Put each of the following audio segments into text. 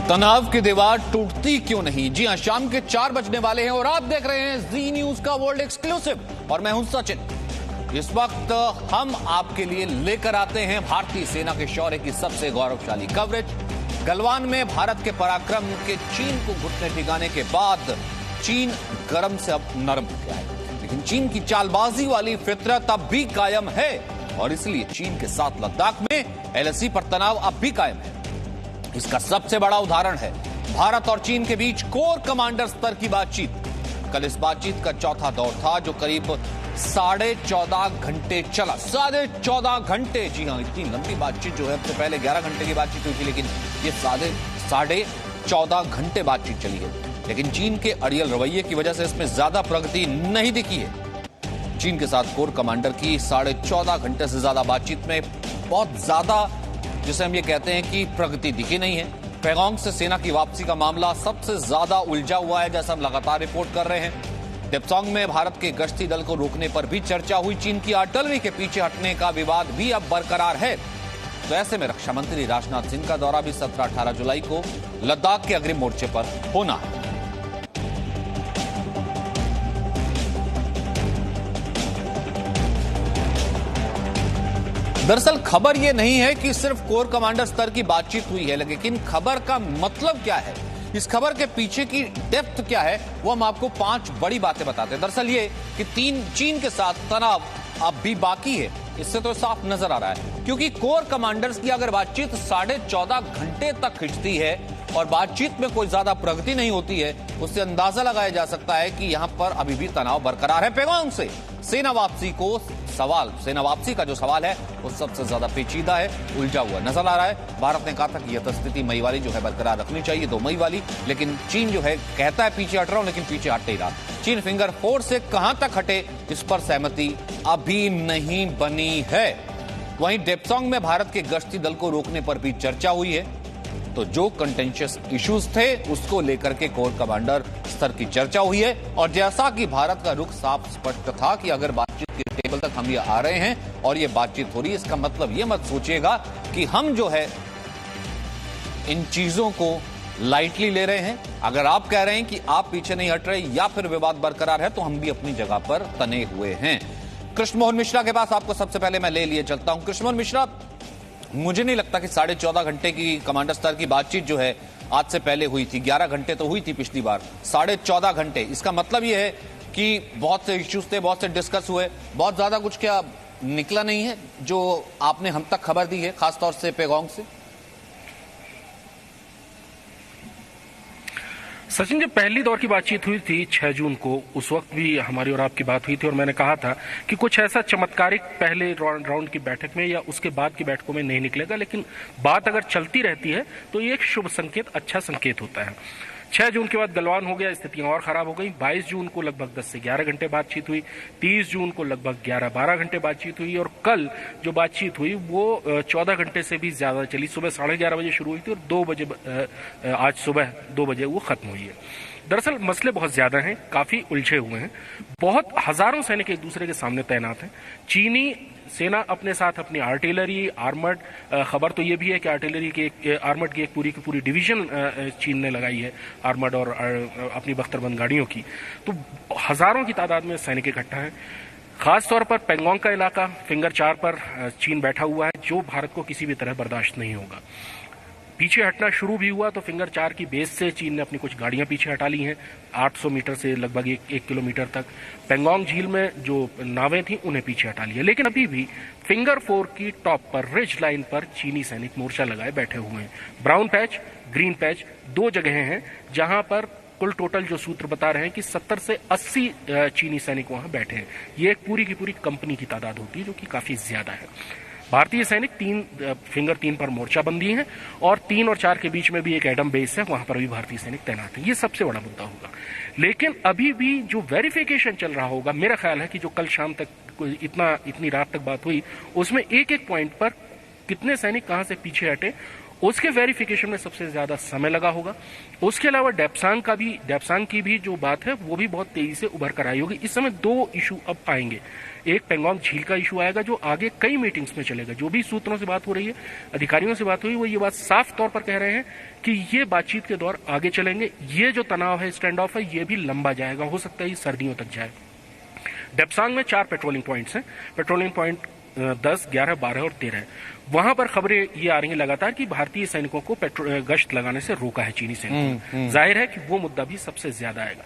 तनाव की दीवार टूटती क्यों नहीं? जी हां, शाम के 4 बजने वाले हैं और आप देख रहे हैं जी न्यूज का वर्ल्ड एक्सक्लूसिव और मैं हूं सचिन। इस वक्त हम आपके लिए लेकर आते हैं भारतीय सेना के शौर्य की सबसे गौरवशाली कवरेज। गलवान में भारत के पराक्रम के चीन को घुटने टिकाने के बाद चीन गर्म से अब नरम हो गया है, लेकिन चीन की चालबाजी वाली फितरत अब भी कायम है और इसलिए चीन के साथ लद्दाख में एलएसी पर तनाव अब भी कायम है। इसका सबसे बड़ा उदाहरण है भारत और चीन के बीच कोर कमांडर स्तर की बातचीत। कल इस बातचीत का चौथा दौर था जो करीब 14.5 घंटे चला। 14.5 घंटे, जी हां, इतनी लंबी बातचीत जो है, अब से पहले 11 घंटे की बातचीत हुई थी, लेकिन ये 14.5 घंटे बातचीत चली है। लेकिन चीन के अड़ियल रवैये की वजह से इसमें ज्यादा प्रगति नहीं दिखी है। चीन के साथ कोर कमांडर की 14.5 घंटे से ज्यादा बातचीत में बहुत ज्यादा, जिसे हम ये कहते हैं कि प्रगति दिखी नहीं है। पैंगोंग से सेना की वापसी का मामला सबसे ज्यादा उलझा हुआ है, जैसा हम लगातार रिपोर्ट कर रहे हैं। डेप्सोंग में भारत के गश्ती दल को रोकने पर भी चर्चा हुई। चीन की आर्टिलरी के पीछे हटने का विवाद भी अब बरकरार है। तो ऐसे में रक्षा मंत्री राजनाथ सिंह का दौरा भी 17-18 जुलाई को लद्दाख के अग्रिम मोर्चे पर होना है। दरअसल खबर यह नहीं है कि सिर्फ कोर कमांडर स्तर की बातचीत हुई है, लेकिन खबर का मतलब क्या है, इस खबर के पीछे की डेप्थ क्या है, वो हम आपको 5 बड़ी बातें बताते हैं। दरअसल ये कि चीन के साथ तनाव अब भी बाकी है, इससे तो साफ नजर आ रहा है, क्योंकि कोर कमांडर्स की अगर बातचीत 14.5 घंटे तक खिंचती है और बातचीत में कोई ज्यादा प्रगति नहीं होती है, उससे अंदाजा लगाया जा सकता है कि यहां पर अभी भी तनाव बरकरार है। पैंगोंग से सेना वापसी का जो सवाल है वो सबसे ज्यादा पेचीदा है, उलझा हुआ नजर आ रहा है। भारत ने कहा था कि यह स्थिति मई वाली जो है बरकरार रखनी चाहिए, 2 मई वाली, लेकिन चीन जो है कहता है पीछे हट रहा हूं, लेकिन पीछे हट नहीं रहा। चीन फिंगर 4 से कहां तक हटे, इस पर सहमति अभी नहीं बनी है। वहीं डेप्सोंग में भारत के गश्ती दल को रोकने पर भी चर्चा हुई है। तो जो कंटेंशियस इश्यूज थे उसको लेकर के कोर कमांडर स्तर की चर्चा हुई है और जैसा कि भारत का रुख साफ स्पष्ट था कि अगर बातचीत के टेबल तक हम ये आ रहे हैं और ये बातचीत हो रही है, इसका मतलब ये मत सोचिएगा कि हम जो है इन चीजों को लाइटली ले रहे हैं। अगर आप कह रहे हैं कि आप पीछे नहीं हट रहे या फिर विवाद बरकरार है, तो हम भी अपनी जगह पर तने हुए हैं। कृष्ण मोहन मिश्रा के पास आपको सबसे पहले मैं ले लिए चलता हूं। कृष्ण मोहन मिश्रा, मुझे नहीं लगता कि 14.5 घंटे की कमांडर स्तर की बातचीत जो है आज से पहले हुई थी। 11 घंटे तो हुई थी पिछली बार, 14.5 घंटे, इसका मतलब यह है कि बहुत से इश्यूज थे, बहुत से डिस्कस हुए, बहुत ज्यादा कुछ क्या निकला नहीं है जो आपने हम तक खबर दी है, खासतौर से पैंगोंग से? सचिन, जब पहली दौर की बातचीत हुई थी 6 जून को, उस वक्त भी हमारी और आपकी बात हुई थी और मैंने कहा था कि कुछ ऐसा चमत्कारिक पहले राउंड की बैठक में या उसके बाद की बैठकों में नहीं निकलेगा, लेकिन बात अगर चलती रहती है तो ये एक शुभ संकेत, अच्छा संकेत होता है। 6 जून के बाद गलवान हो गया, स्थितियां और खराब हो गई। 22 जून को लगभग 10 से 11 घंटे बातचीत हुई, 30 जून को लगभग 11-12 घंटे बातचीत हुई और कल जो बातचीत हुई वो 14 घंटे से भी ज्यादा चली। सुबह 11:30 बजे शुरू हुई थी और 2 बजे, आज सुबह 2 बजे वो खत्म हुई है। दरअसल मसले बहुत ज्यादा हैं, काफी उलझे हुए हैं, बहुत हजारों सैनिक एक दूसरे के सामने तैनात हैं। चीनी सेना अपने साथ अपनी आर्टिलरी, आर्मर्ड, खबर तो ये भी है कि आर्टिलरी के आर्मर्ड की एक पूरी की पूरी डिवीजन चीन ने लगाई है, आर्मर्ड और अपनी बख्तरबंद गाड़ियों की। तो हजारों की तादाद में सैनिक इकट्ठा है। खासतौर पर पैंगोंग का इलाका, फिंगर 4 पर चीन बैठा हुआ है, जो भारत को किसी भी तरह बर्दाश्त नहीं होगा। पीछे हटना शुरू भी हुआ तो फिंगर 4 की बेस से चीन ने अपनी कुछ गाड़ियां पीछे हटा ली हैं, 800 मीटर से लगभग 1 किलोमीटर तक। पैंगोंग झील में जो नावें थी उन्हें पीछे हटा लिया, लेकिन अभी भी फिंगर 4 की टॉप पर, रिज लाइन पर चीनी सैनिक मोर्चा लगाए बैठे हुए हैं। ब्राउन पैच, ग्रीन पैच, 2 जगहें हैं जहां पर कुल टोटल जो सूत्र बता रहे हैं कि 70 से 80 चीनी सैनिक वहां बैठे हैं। ये एक पूरी की पूरी कंपनी की तादाद होती है, जो कि काफी ज्यादा है। भारतीय सैनिक फिंगर 3 पर मोर्चाबंदी है और 3 और 4 के बीच में भी एक एडम बेस है, वहां पर भी भारतीय सैनिक तैनात है। ये सबसे बड़ा मुद्दा होगा। लेकिन अभी भी जो वेरिफिकेशन चल रहा होगा, मेरा ख्याल है कि जो कल शाम तक इतनी रात तक बात हुई, उसमें एक एक पॉइंट पर कितने सैनिक कहां से पीछे हटे उसके वेरिफिकेशन में सबसे ज्यादा समय लगा होगा। उसके अलावा डेप्सांग की भी जो बात है वो भी बहुत तेजी से उभर कर आई होगी। इस समय दो इशू अब आएंगे, एक पेंगोंग झील का इशू आएगा जो आगे कई मीटिंग्स में चलेगा। जो भी सूत्रों से बात हो रही है, अधिकारियों से बात हुई, वो ये बात साफ तौर पर कह रहे हैं कि ये बातचीत के दौर आगे चलेंगे। ये जो तनाव है, स्टैंड ऑफ है, ये भी लंबा जाएगा, हो सकता है ये सर्दियों तक जाए। डेप्सांग में 4 पेट्रोलिंग पॉइंट्स हैं, पेट्रोलिंग पॉइंट 10, 11, 12 और 13 है। वहां पर खबरें ये आ रही हैं लगातार कि भारतीय सैनिकों को गश्त लगाने से रोका है चीनी सैनिकों ने। जाहिर है कि वो मुद्दा भी सबसे ज्यादा आएगा।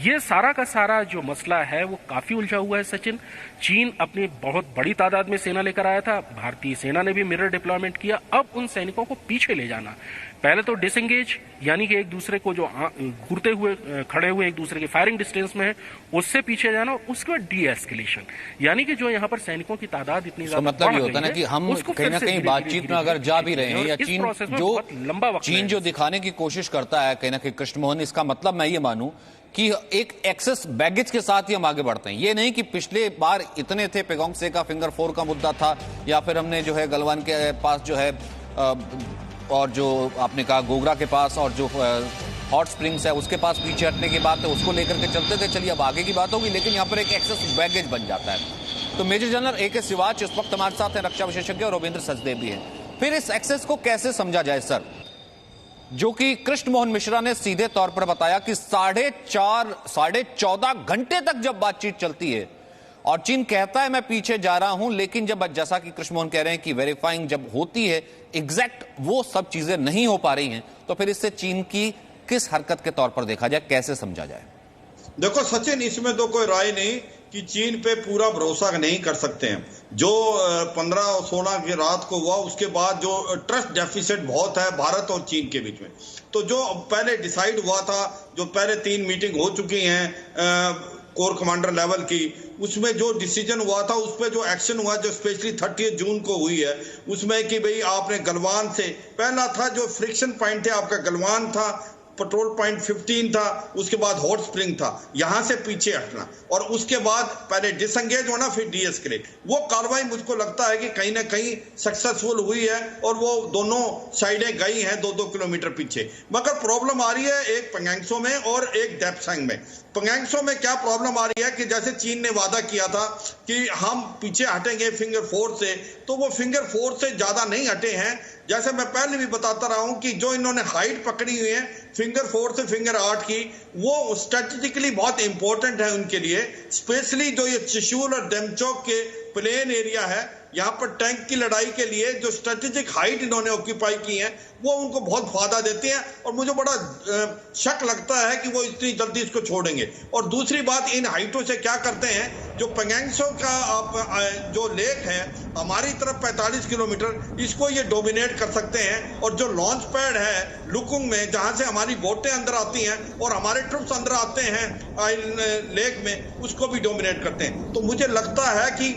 ये सारा का सारा जो मसला है वो काफी उलझा हुआ है सचिन। चीन अपनी बहुत बड़ी तादाद में सेना लेकर आया था, भारतीय सेना ने भी मिरर डिप्लॉयमेंट किया। अब उन सैनिकों को पीछे ले जाना, पहले तो डिसएंगेज यानी कि एक दूसरे को जो घूरते हुए खड़े हुए एक दूसरे के फायरिंग डिस्टेंस में है उससे पीछे जाना, और उसके बाद डी एस्केलेशन यानी कि जो यहाँ पर सैनिकों की तादाद इतनी ज्यादा मतलब ये होता है ना कि हम कहीं ना कहीं बातचीत में अगर जा भी रहे हैं या चीन जो दिखाने की कोशिश करता है कहीं ना कहीं कृष्ण मोहन, इसका मतलब मैं ये मानूं कि एक एक्सेस बैगेज के साथ ही हम आगे बढ़ते हैं। ये नहीं कि पिछले बार इतने थे, पेगोंग से का फिंगर 4 का मुद्दा था, या फिर हमने जो है गलवान के पास जो है और जो आपने कहा गोगरा के पास और जो हॉट स्प्रिंग्स है उसके पास पीछे हटने की बात है, उसको लेकर के चलते थे। चलिए अब आगे की बात होगी, लेकिन यहाँ पर एक एक्सेस बैगेज बन जाता है। तो मेजर जनरल AK सिवाच इस वक्त हमारे साथ हैं, रक्षा विशेषज्ञ, और रविंद्र सचदेव भी हैं। फिर इस एक्सेस को कैसे समझा जाए सर, जो कि कृष्ण मोहन मिश्रा ने सीधे तौर पर बताया कि 14.5 घंटे तक जब बातचीत चलती है और चीन कहता है मैं पीछे जा रहा हूं, लेकिन जब जैसा कि कृष्ण मोहन कह रहे हैं कि वेरीफाइंग जब होती है एग्जैक्ट वो सब चीजें नहीं हो पा रही हैं, तो फिर इससे चीन की किस हरकत के तौर पर देखा जाए, कैसे समझा जाए? देखो सचिन, इसमें तो कोई राय नहीं कि चीन पे पूरा भरोसा नहीं कर सकते हैं। जो 15 और 16 की रात को हुआ उसके बाद जो ट्रस्ट डेफिसिट बहुत है भारत और चीन के बीच में, तो जो पहले डिसाइड हुआ था, जो पहले 3 मीटिंग हो चुकी हैं कोर कमांडर लेवल की, उसमें जो डिसीजन हुआ था, उस पर जो एक्शन हुआ, जो स्पेशली 30 जून को हुई है, उसमें कि भाई आपने गलवान से, पहला था जो फ्रिक्शन पॉइंट थे आपका गलवान था, पेट्रोल पॉइंट 15 था, उसके बाद हॉट स्प्रिंग था, यहां से पीछे हटना, और उसके बाद पहले डिसएंगेज होना, फिर डीएस्केलेट। वो कार्रवाई मुझको लगता है कि कहीं ना कहीं सक्सेसफुल हुई है और वो दोनों साइडें गई हैं 2-2 किलोमीटर पीछे। मगर प्रॉब्लम आ रही है एक पंगैंगसो में और एक डेप्सांग में। पंगैंगसो में क्या प्रॉब्लम आ रही है कि जैसे चीन ने वादा किया था कि हम पीछे हटेंगे फिंगर 4 से, तो वो फिंगर 4 से ज्यादा नहीं हटे हैं। जैसे मैं पहले भी बताता रहा हूं कि जो इन्होंने हाइट पकड़ी हुई है फिंगर 4 से फिंगर 8 की, वो स्ट्रेटेजिकली बहुत इंपॉर्टेंट है उनके लिए। स्पेशली जो ये त्रिशूल और डेमचौक के प्लेन एरिया है, यहाँ पर टैंक की लड़ाई के लिए जो स्ट्रेटेजिक हाइट इन्होंने ऑक्यूपाई की है, वो उनको बहुत फायदा देती है, और मुझे बड़ा शक लगता है कि वो इतनी जल्दी इसको छोड़ेंगे। और दूसरी बात, इन हाइटों से क्या करते हैं, जो पंगैंगसो का जो लेक है हमारी तरफ 45 किलोमीटर, इसको ये डोमिनेट कर सकते हैं। और जो लॉन्च पैड है लुकुंग में, जहां से हमारी बोटें अंदर आती हैं और हमारे ट्रुप्स अंदर आते हैं लेक में, उसको भी डोमिनेट करते हैं। तो मुझे लगता है कि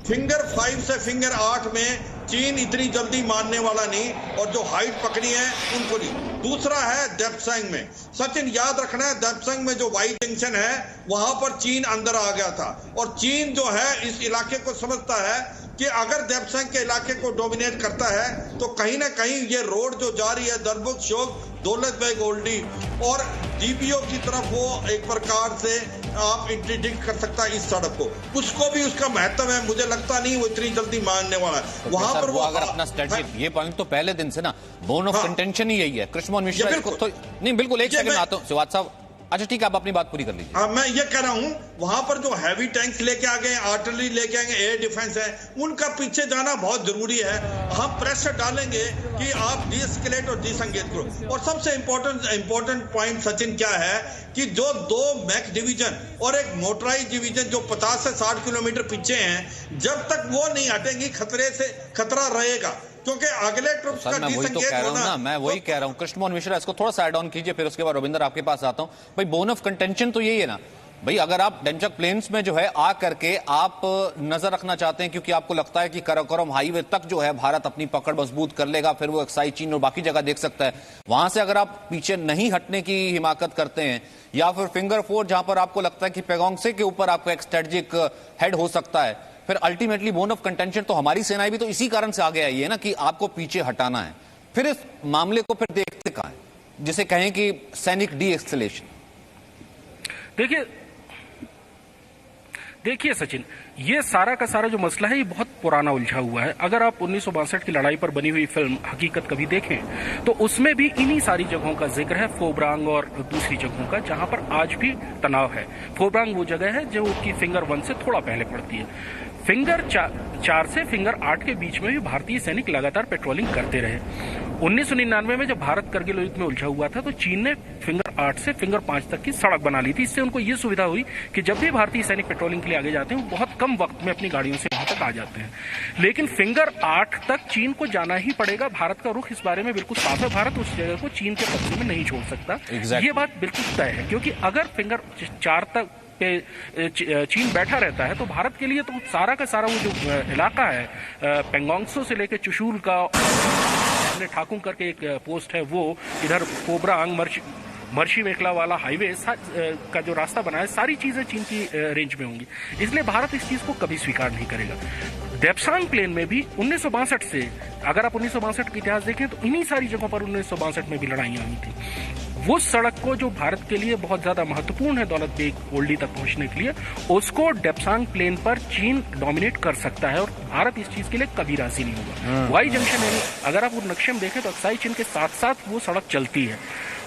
फिंगर 5 से फिंगर 8 में चीन इतनी जल्दी मानने वाला नहीं, और जो हाइट पकड़ी है उनको नहीं। दूसरा है डेप्सांग में, सचिन याद रखना है, डेप्सांग में जो वाई जंक्शन है वहां पर चीन अंदर आ गया था, और चीन जो है इस इलाके को समझता है कि अगर डेप्सांग के इलाके को डोमिनेट करता है तो कहीं ना कहीं ये रोड जो जा रही है दरबुक शोक दौलत बेग ओल्डी और DBO की तरफ, वो एक प्रकार से आप इंटरडिक्ट कर सकता है इस सड़क को, उसको भी उसका महत्व है। मुझे लगता नहीं वो इतनी जल्दी मानने वाला है। वहां पर वो अगर अपना स्ट्रेटेजी, ये पॉइंट तो पहले दिन से ना बोन ऑफ कंटेंशन ही यही है। कृष्ण मोहन मिश्रा इसको तो नहीं, बिल्कुल एक सेकंड आता हूं सिवाच साहब। अच्छा ठीक है, आप अपनी बात पूरी कर लीजिए। हाँ, मैं ये कह रहा हूँ वहां पर जो हैवी टैंक्स लेके आ गए, आर्टिलरी लेके आएंगे, एयर डिफेंस है, उनका पीछे जाना बहुत जरूरी है। हम प्रेशर डालेंगे कि आप डीएस्केलेट और डिसएंगेज करो। और सबसे इंपॉर्टेंट पॉइंट सचिन क्या है कि जो 2 मैक डिवीजन और एक मोटराइज डिवीजन जो 50 से 60 किलोमीटर पीछे हैं, जब तक वो नहीं हटेंगी खतरा रहेगा, क्योंकि अगले ट्रुप्स का डिसएंगेज होना। मैं वही कह रहा हूं कृष्ण मोहन मिश्रा, इसको थोड़ा सा ऐड ऑन कीजिए, फिर उसके बाद रविंद्र आपके पास आता हूं। भाई बोन ऑफ कंटेंशन तो यही है ना भाई, अगर आप डेमचौक प्लेन्स में जो है आ करके आप नजर रखना चाहते हैं क्योंकि आपको लगता है कि कराकोरम हाईवे तक जो है भारत अपनी पकड़ मजबूत कर लेगा, फिर वो एक्साई चीन और बाकी जगह देख सकता है, वहां से अगर आप पीछे नहीं हटने की हिमाकत करते हैं, या फिर फिंगर 4 जहां पर आपको लगता है कि पेगोंग से के ऊपर आपका एक स्ट्रेटेजिक हेड हो सकता है, फिर अल्टीमेटली बोन ऑफ कंटेंशन तो हमारी सेनाएं भी तो इसी कारण से आगे आई है ना कि आपको पीछे हटाना है। फिर इस मामले को फिर देखते कहां है, जिसे कहें कि सैनिक डी एस्केलेशन? देखिए सचिन, ये सारा का सारा जो मसला है ये बहुत पुराना उलझा हुआ है। अगर आप 1962 की लड़ाई पर बनी हुई फिल्म हकीकत कभी देखें तो उसमें भी इन्हीं सारी जगहों का जिक्र है, फोब्रांग और दूसरी जगहों का, जहां पर आज भी तनाव है। फोब्रांग वो जगह है जो कि फिंगर 1 से थोड़ा पहले पड़ती है। फिंगर 4 से फिंगर 8 के बीच में भी भारतीय सैनिक लगातार पेट्रोलिंग करते रहे। 1999 में जब भारत करगिल युद्ध में उलझा हुआ था तो चीन ने फिंगर 8 से फिंगर 5 तक की सड़क बना ली थी। इससे उनको ये सुविधा हुई कि जब भी भारतीय सैनिक पेट्रोलिंग के लिए आगे जाते हैं वो बहुत कम वक्त में अपनी गाड़ियों से वहां तक आ जाते हैं। लेकिन फिंगर 8 तक चीन को जाना ही पड़ेगा। भारत का रुख इस बारे में बिल्कुल साफ है। भारत उस जगह को चीन के कब्जे में नहीं छोड़ सकता। ये बात बिल्कुल तय है, क्योंकि अगर फिंगर 4 तक पे चीन बैठा रहता है तो भारत के लिए तो सारा का सारा वो जो इलाका है पेंगोंगसो से लेकर चुशूल का, ठाकुर करके एक पोस्ट है वो, इधर फोब्रांग मर्शी मेखला वाला हाईवे का जो रास्ता बना है, सारी चीजें चीन की रेंज में होंगी। इसलिए भारत इस चीज को कभी स्वीकार नहीं करेगा। देप्सांग प्लेन में भी 1962 से, अगर आप 1962 का इतिहास देखें तो इन्हीं सारी जगहों पर 1962 में भी लड़ाइयां हुई थी। वो सड़क को जो भारत के लिए बहुत ज्यादा महत्वपूर्ण है दौलत बेग ओल्डी तक पहुंचने के लिए, उसको देप्सांग प्लेन पर चीन डोमिनेट कर सकता है और भारत इस चीज के लिए कभी राजी नहीं होगा। वाई जंक्शन है, अगर आप वो नक्शे में देखें तो अक्साई चीन के साथ साथ वो सड़क चलती है,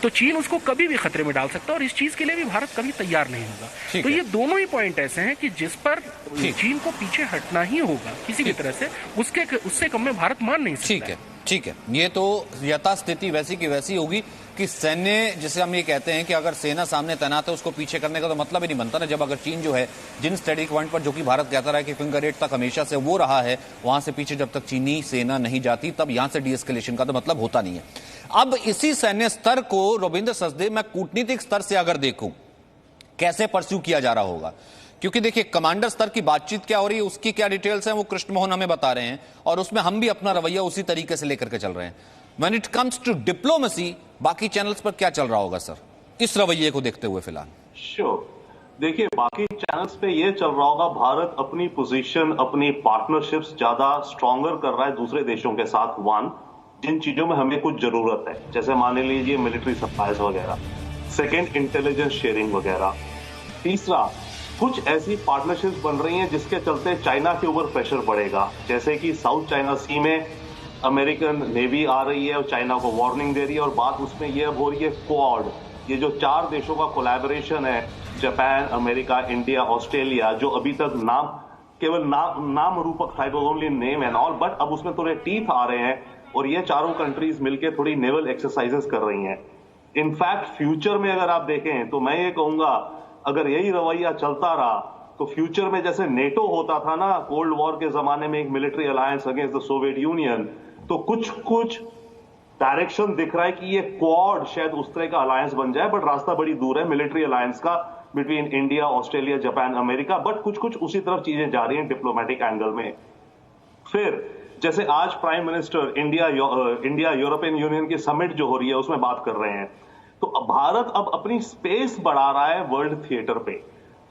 तो चीन उसको कभी भी खतरे में डाल सकता है और इस चीज के लिए भी भारत कभी तैयार नहीं होगा। तो ये दोनों ही पॉइंट ऐसे हैं कि जिस पर चीन को पीछे हटना ही होगा किसी भी तरह से, उससे कम में भारत मान नहीं सकता। ठीक है, ये तो यथास्थिति वैसी की वैसी होगी कि सैन्य, जिसे हम ये कहते हैं कि अगर सेना सामने तैनात है उसको पीछे करने का तो मतलब ही नहीं बनता ना। जब अगर चीन जो है जिन स्ट्रेटेजिक पॉइंट पर, जो कि भारत कहता रहा है कि फिंगर 8 तक हमेशा से वो रहा है, वहां से पीछे जब तक चीनी सेना नहीं जाती तब यहां से डीएस्केलेशन का तो मतलब होता नहीं है। अब इसी सैन्य स्तर को रविंद्र सचदेव, मैं कूटनीतिक स्तर से अगर देखूं कैसे परस्यू किया जा रहा होगा, क्योंकि देखिए कमांडर स्तर की बातचीत क्या हो रही है, उसकी क्या डिटेल्स हैं वो कृष्ण मोहन हमें बता रहे हैं और उसमें हम भी अपना रवैया उसी तरीके से लेकर के चल रहे हैं। When it comes to diplomacy, बाकी चैनल्स पर क्या चल रहा होगा सर, इस रवैये को देखते हुए फिलहाल? श्योर, देखिए बाकी चैनल्स पे ये चल रहा होगा, भारत अपनी पोजीशन, अपनी पार्टनरशिप्स ज्यादा स्ट्रॉन्गर कर रहा है दूसरे देशों के साथ। वन, जिन चीजों में हमें कुछ जरूरत है, जैसे मान लीजिए मिलिट्री सप्लाईज वगैरह। सेकेंड, इंटेलिजेंस शेयरिंग वगैरह। तीसरा, कुछ ऐसी पार्टनरशिप्स बन रही हैं जिसके चलते चाइना के ऊपर प्रेशर बढ़ेगा, जैसे कि साउथ चाइना सी में अमेरिकन नेवी आ रही है और चाइना को वार्निंग दे रही है। और बात उसमें यह हो रही है क्वाड, ये जो 4 देशों का कोलैबोरेशन है, जापान, अमेरिका, इंडिया, ऑस्ट्रेलिया, जो अभी तक केवल नाम रूपक था, only name and all, but अब उसमें थोड़े टीथ आ रहे हैं और ये चारों कंट्रीज मिलकर थोड़ी नेवल एक्सरसाइजेस कर रही हैं। इनफैक्ट फ्यूचर में अगर आप देखें तो मैं ये कहूंगा, अगर यही रवैया चलता रहा तो फ्यूचर में जैसे नेटो होता था ना कोल्ड वॉर के जमाने में, एक military alliance against the Soviet union, तो कुछ डायरेक्शन दिख रहा है कि ये क्वाड शायद उस तरह का अलायंस बन जाए, बट रास्ता बड़ी दूर है मिलिट्री अलायंस का between India, Australia, Japan, America, but कुछ उसी तरफ चीजें जा रही हैं डिप्लोमेटिक एंगल में। फिर जैसे आज prime minister India European union की समिट जो हो रही है उसमें बात कर रहे हैं, तो भारत अब अपनी स्पेस बढ़ा रहा है वर्ल्ड थिएटर पे।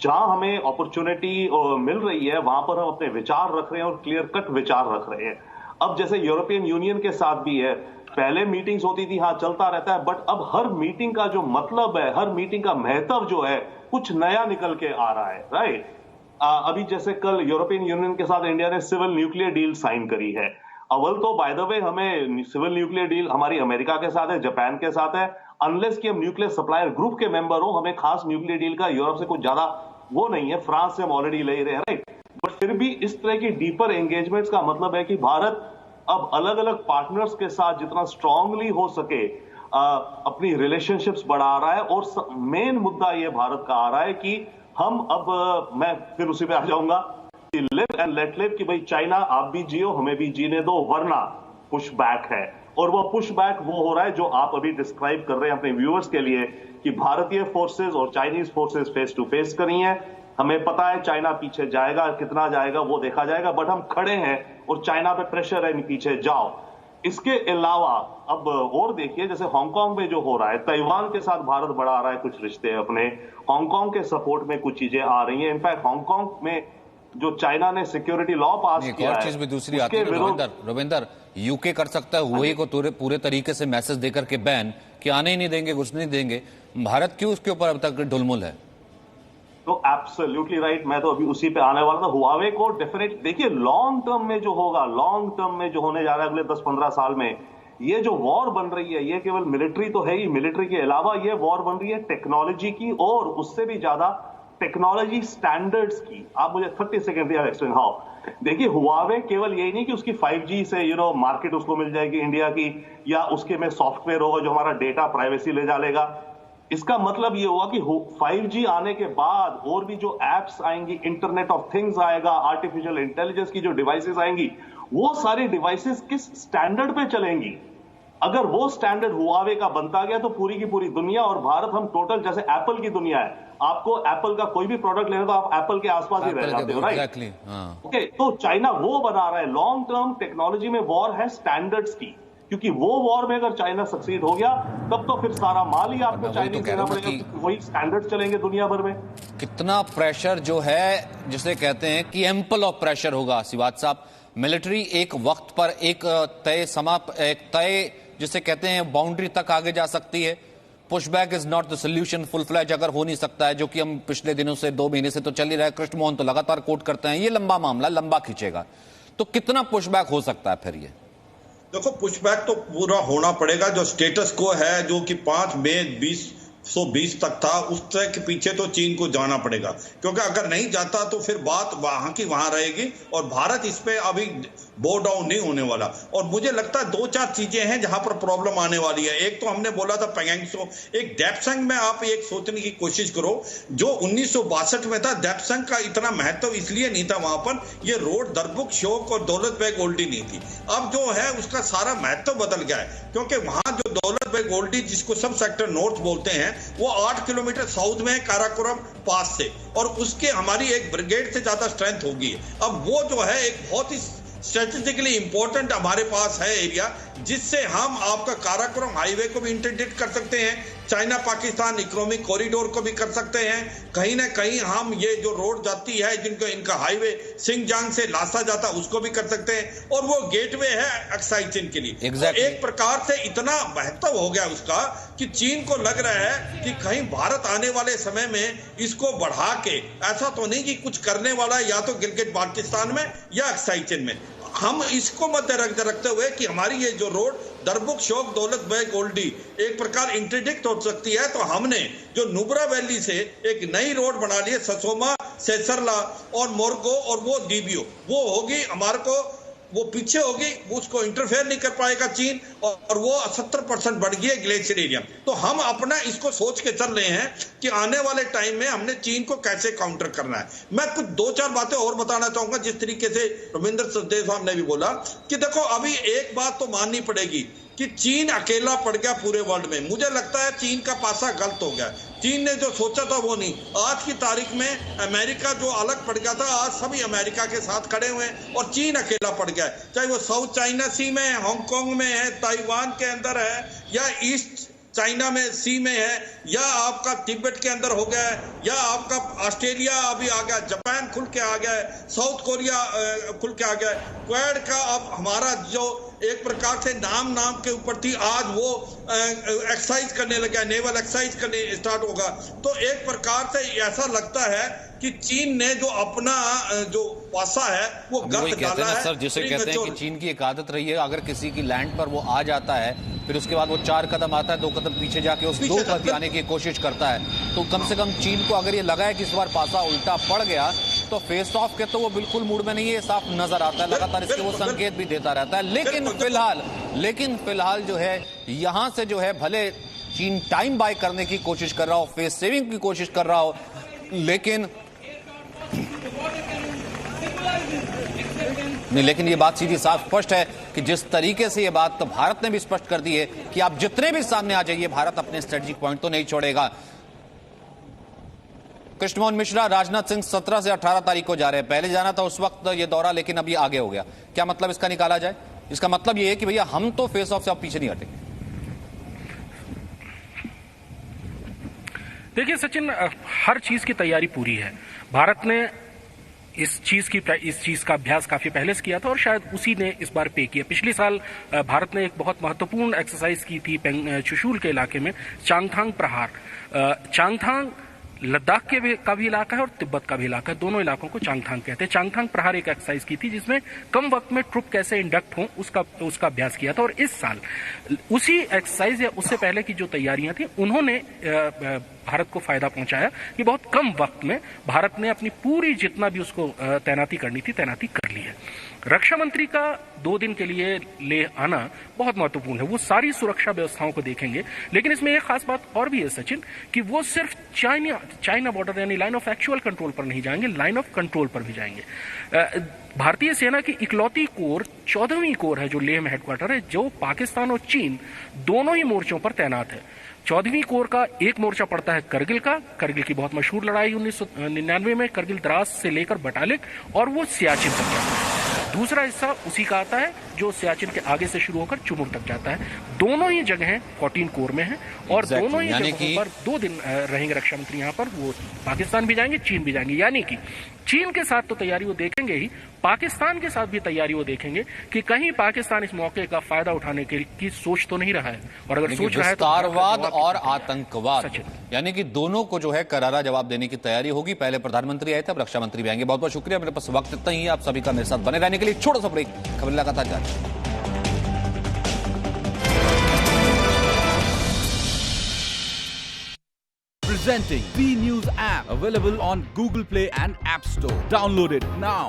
जहां हमें अपॉर्चुनिटी मिल रही है वहां पर हम अपने विचार रख रहे हैं और क्लियर कट विचार रख रहे हैं। अब जैसे यूरोपियन यूनियन के साथ भी है, पहले मीटिंग्स होती थी, हाँ चलता रहता है, बट अब हर मीटिंग का जो मतलब है, हर मीटिंग का महत्व जो है, कुछ नया निकल के आ रहा है, राइट। अभी जैसे कल यूरोपियन यूनियन के साथ इंडिया ने सिविल न्यूक्लियर डील साइन करी है। अव्वल तो बाय द वे हमें सिविल न्यूक्लियर डील हमारी अमेरिका के साथ है, जापान के साथ है, अनलेस कि हम न्यूक्लियर सप्लायर ग्रुप के मेंबर हो, हमें खास न्यूक्लियर डील का यूरोप से कुछ ज्यादा वो नहीं है। फ्रांस से हम ऑलरेडी ले रहे हैं, राइट। बट फिर भी इस तरह की डीपर एंगेजमेंट्स का मतलब है कि भारत अब अलग अलग पार्टनर्स के साथ जितना स्ट्रांगली हो सके अपनी रिलेशनशिप्स बढ़ा रहा है। और मेन मुद्दा ये भारत का आ रहा है कि हम अब मैं फिर उसी पे आ जाऊंगा कि लिव एंड लेट लिव, कि भाई चाइना आप भी जियो, हमें भी जीने दो, वरना पुश बैक है। और वो पुश बैक वो हो रहा है जो आप अभी डिस्क्राइब कर रहे हैं अपने व्यूअर्स के लिए, कि भारतीय फोर्सेस और Chinese forces face to face करी हैं। हमें पता है चाइना पीछे जाएगा, कितना जाएगा वो देखा जाएगा, बट हम खड़े हैं और चाइना पे प्रेशर है पीछे जाओ। इसके अलावा अब और देखिए, जैसे हांगकांग में जो हो रहा है, ताइवान के साथ भारत बढ़ा रहा है कुछ रिश्ते अपने, हांगकांग के सपोर्ट में कुछ चीजें आ रही हैं। इनफैक्ट हांगकांग में जो चाइना ने सिक्योरिटी लॉ पास एक किया और है, चीज भी दूसरी आती है उसके विरुद्ध रविंदर, यूके कर सकता है हुए को पूरे तरीके से मैसेज देकर के बैन कि आने ही नहीं देंगे, घुसने नहीं देंगे। भारत क्यों उसके ऊपर अब तक ढुलमुल है? तो एब्सोल्युटली राइट, मैं तो अभी उसी पे आने वाला था। हुआवे को डेफिनेट देखिए, लॉन्ग टर्म में जो होगा, लॉन्ग टर्म में जो होने जा रहा है अगले 10-15 साल में, ये जो वॉर बन रही है, ये केवल मिलिट्री तो है ही, मिलिट्री के अलावा ये वॉर बन रही है टेक्नोलॉजी की, और उससे भी ज्यादा टेक्नोलॉजी स्टैंडर्ड्स की। आप मुझे 30 सेकेंड दिया एक्सप्लेन हाउ। देखिए, हुआवे केवल यही नहीं कि उसकी 5G से मार्केट उसको मिल जाएगी इंडिया की, या उसके में सॉफ्टवेयर होगा जो हमारा डेटा प्राइवेसी ले जाएगा। इसका मतलब ये हुआ कि 5G आने के बाद और भी जो एप्स आएंगी, इंटरनेट ऑफ थिंग्स आएगा, आर्टिफिशियल इंटेलिजेंस की जो डिवाइसेस आएंगी, वो सारी डिवाइसेस किस स्टैंडर्ड पे चलेंगी। अगर वो स्टैंडर्ड हुआवे का बनता गया तो पूरी की पूरी दुनिया और भारत, हम टोटल जैसे एप्पल की दुनिया है, आपको एप्पल का कोई भी प्रोडक्ट लेना तो आप एप्पल के आसपास ही रह जाते हो, राइट? ओके, तो चाइना वो बना रहा है। लॉन्ग टर्म टेक्नोलॉजी में वॉर है स्टैंडर्ड्स की, क्योंकि वो वॉर में अगर चाइना सक्सीड हो गया तब तो फिर सारा माल ही आपको चाइनीज देना पड़ेगा, वही स्टैंडर्ड चलेंगे दुनिया भर में। कितना प्रेशर जो है, जिसे कहते हैं कि एम्पल ऑफ प्रेशर होगा शिवाज साहब। मिलिट्री एक वक्त पर एक तय जिसे कहते हैं बाउंड्री तक आगे जा सकती है। Pushback is not the solution, full fledge अगर हो नहीं सकता है, जो कि हम पिछले दिनों से 2 महीने से तो चल ही रहा है। कृष्ण मोहन तो लगातार कोट करते हैं ये लंबा मामला लंबा खींचेगा, तो कितना पुशबैक हो सकता है फिर ये? देखो, पुशबैक तो पूरा होना पड़ेगा। जो स्टेटस को है, जो कि 5 मई 2020 तक था, उस तरह के पीछे तो चीन को जाना पड़ेगा, क्योंकि अगर नहीं जाता तो फिर बात वहां की वहां रहेगी और भारत इस पे अभी बो डाउन नहीं होने वाला। और मुझे लगता है 2-4 चीजें हैं जहां पर प्रॉब्लम आने वाली है। एक तो हमने बोला था पैंगोंग, एक डेप्संग में आप एक सोचने की कोशिश करो, जो 1962 में था, डेप्संग का इतना महत्व इसलिए नहीं था वहां पर, ये रोड दरबुक शोक और दौलत बेग ओल्डी नहीं थी। अब जो है उसका सारा महत्व बदल गया है, क्योंकि वहां जो दौलत बेग ओल्डी, जिसको सब सेक्टर नॉर्थ बोलते हैं, वो 8 किलोमीटर साउथ में है काराकोरम पास से, और उसके हमारी एक ब्रिगेड से ज्यादा स्ट्रेंथ होगी। अब वो जो है एक बहुत ही स्ट्रेटेजिकली इंपॉर्टेंट हमारे पास है एरिया, जिससे हम आपका काराकोरम हाईवे को भी इंटरडिक्ट कर सकते हैं, चाइना पाकिस्तान इकोनॉमिक कॉरिडोर को भी कर सकते हैं। कहीं ना कहीं हम ये जो रोड जाती है, जिनको इनका हाईवे सिंगजांग से लासा जाता, उसको भी कर सकते हैं, और वो गेटवे है अक्साई चीन के लिए। तो एक प्रकार से इतना महत्व हो गया उसका कि चीन को लग रहा है कि कहीं भारत आने वाले समय में इसको बढ़ा के, ऐसा तो नहीं कि कुछ करने वाला है या तो गिलगित बाल्टिस्तान में या अक्साई चीन में। हम इसको मध्य रखते हुए कि हमारी ये जो रोड दरबुक शोक दौलत बेग ओल्डी एक प्रकार इंटरडिक्ट हो सकती है, तो हमने जो नुब्रा वैली से एक नई रोड बना ली है, ससोमा, सेसरला और मोरगो, और वो डीबीओ, वो होगी हमारे को, वो पीछे होगी, उसको इंटरफेयर नहीं कर पाएगा चीन, और वो 70% बढ़ गई है ग्लेशियर एरिया। तो हम अपना इसको सोच के चल रहे हैं कि आने वाले टाइम में हमने चीन को कैसे काउंटर करना है। मैं कुछ 2-4 बातें और बताना चाहूंगा, जिस तरीके से रविंद्र सचदेव साहब ने भी बोला कि देखो, अभी एक बात तो माननी पड़ेगी कि चीन अकेला पड़ गया पूरे वर्ल्ड में। मुझे लगता है चीन का पासा गलत हो गया। चीन ने जो सोचा था वो नहीं। आज की तारीख में अमेरिका जो अलग पड़ गया था, आज सभी अमेरिका के साथ खड़े हुए हैं और चीन अकेला पड़ गया है। चाहे वो साउथ चाइना सी में है, हांगकांग में है, ताइवान के अंदर है, या ईस्ट चाइना में सी में है, या आपका तिब्बत के अंदर हो गया है, या आपका ऑस्ट्रेलिया अभी आ गया, जापान खुल के आ गया है, साउथ कोरिया खुल के आ गया है। क्वाड का अब हमारा जो एक प्रकार से नाम के ऊपर थी, आज वो एक्सरसाइज करने लगा, नेवल एक्सरसाइज करने स्टार्ट होगा। तो एक प्रकार से ऐसा लगता है कि चीन ने जो अपना जो पासा है वो गलत डाला है। सर, जिसे कहते हैं कि चीन की एक आदत रही है, अगर किसी की लैंड पर वो आ जाता है, फिर उसके बाद वो 4 कदम आता है, 2 कदम पीछे जाके उस 2 कदम आने की कोशिश करता है। तो कम से कम चीन को अगर ये लगा है कि इस बार पासा उल्टा पड़ गया, तो फेस ऑफ के तो वो बिल्कुल मूड में नहीं है, साफ नजर आता है, लगातार इसके वो संकेत भी देता रहता है। लेकिन फिलहाल जो है, यहां से जो है भले चीन टाइम बाय करने की कोशिश कर रहा हो, फेस सेविंग की कोशिश कर रहा हो, लेकिन ये बात सीधी साफ स्पष्ट है कि जिस तरीके से ये बात तो भारत ने भी स्पष्ट कर दी है कि आप जितने भी सामने आ जाइए, भारत अपने स्ट्रेटेजिक पॉइंट तो नहीं छोड़ेगा। कृष्ण मोहन मिश्रा, राजनाथ सिंह 17 से 18 तारीख को जा रहे हैं। पहले जाना था उस वक्त ये दौरा, लेकिन अभी आगे हो गया। क्या मतलब इसका निकाला जाए? इसका मतलब ये है कि भैया हम तो फेस ऑफ से आप पीछे नहीं हटेंगे। देखिए सचिन, हर चीज की तैयारी पूरी है। भारत ने इस चीज का अभ्यास काफी पहले से किया था और शायद उसी ने इस बार पे किया। पिछले साल भारत ने एक बहुत महत्वपूर्ण एक्सरसाइज की थी चुशूल के इलाके में, चांगथांग प्रहार। चांगथांग लद्दाख का भी इलाका है और तिब्बत का भी इलाका है, दोनों इलाकों को चांगथांग कहते हैं। चांगथांग प्रहार एक एक्सरसाइज की थी जिसमें कम वक्त में ट्रुप कैसे इंडक्ट हों उसका अभ्यास किया था। और इस साल उसी एक्सरसाइज या उससे पहले की जो तैयारियां थी उन्होंने भारत को फायदा पहुंचाया कि बहुत कम वक्त में भारत ने अपनी पूरी जितना भी उसको तैनाती करनी थी तैनाती कर ली है। रक्षा मंत्री का 2 दिन के लिए लेह आना बहुत महत्वपूर्ण है। वो सारी सुरक्षा व्यवस्थाओं को देखेंगे, लेकिन इसमें एक खास बात और भी है सचिन कि वो सिर्फ चाइना बॉर्डर यानी लाइन ऑफ एक्चुअल कंट्रोल पर नहीं जाएंगे, लाइन ऑफ कंट्रोल पर भी जाएंगे। भारतीय सेना की इकलौती कोर 14वीं कोर है जो लेह में हेडक्वार्टर है, जो पाकिस्तान और चीन दोनों ही मोर्चों पर तैनात है। 14वीं कोर का एक मोर्चा पड़ता है करगिल की बहुत मशहूर लड़ाई 1999 में, करगिल द्रास से लेकर बटालिक, और वो सियाचिन तक जाता है। दूसरा हिस्सा उसी का आता है जो सियाचिन के आगे से शुरू होकर चुमुर तक जाता है। दोनों ही जगहें 14 कोर में हैं और दोनों ही जगहों पर 2 दिन रहेंगे रक्षा मंत्री यहाँ पर। वो पाकिस्तान भी जाएंगे, चीन भी जाएंगे, यानी कि चीन के साथ तो तैयारी वो देखेंगे ही, पाकिस्तान के साथ भी तैयारी वो देखेंगे कि कहीं पाकिस्तान इस मौके का फायदा उठाने की सोच तो नहीं रहा है। और अगर सोच रहा है तो विस्तारवाद और आतंकवाद, यानी कि दोनों को जो है करारा जवाब देने की तैयारी होगी। पहले प्रधानमंत्री आए थे, अब रक्षा मंत्री भी आएंगे। बहुत बहुत शुक्रिया, मेरे पास वक्त इतना ही है। आप सभी का मेरे साथ बने रहने के लिए छोटा सा ब्रेक, खबर लगातार जारी। Presenting B News app, available on Google Play and App Store. Download it now.